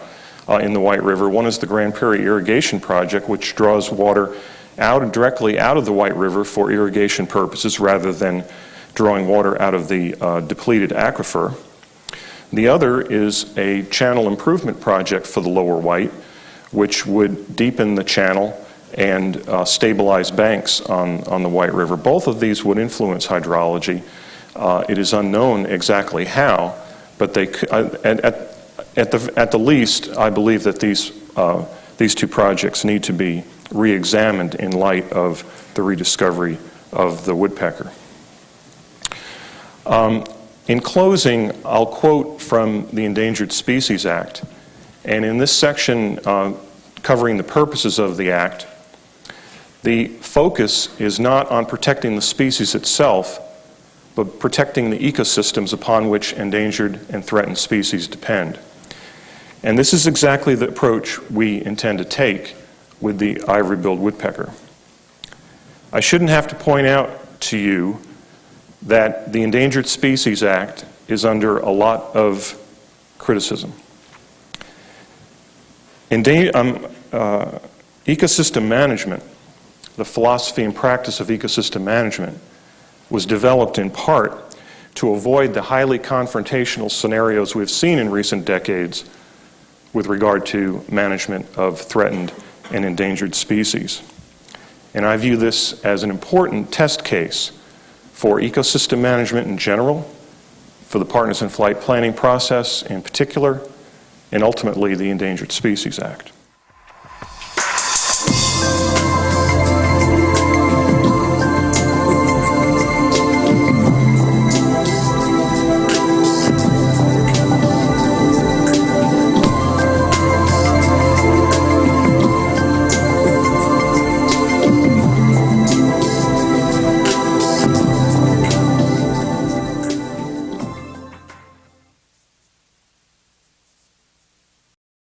in the White River. One is the Grand Prairie Irrigation Project, which draws water directly out of the White River for irrigation purposes rather than drawing water out of the depleted aquifer. The other is a channel improvement project for the Lower White, which would deepen the channel and stabilize banks on the White River. Both of these would influence hydrology. It is unknown exactly how, but they at the least, I believe that these 2 projects need to be re-examined in light of the rediscovery of the woodpecker. In closing, I'll quote from the Endangered Species Act, and in this section covering the purposes of the Act, the focus is not on protecting the species itself, but protecting the ecosystems upon which endangered and threatened species depend. And this is exactly the approach we intend to take with the ivory-billed woodpecker. I shouldn't have to point out to you that the Endangered Species Act is under a lot of criticism. Ecosystem management, the philosophy and practice of ecosystem management, was developed in part to avoid the highly confrontational scenarios we've seen in recent decades with regard to management of threatened and endangered species. And I view this as an important test case for ecosystem management in general, for the Partners in Flight planning process in particular, and ultimately the Endangered Species Act.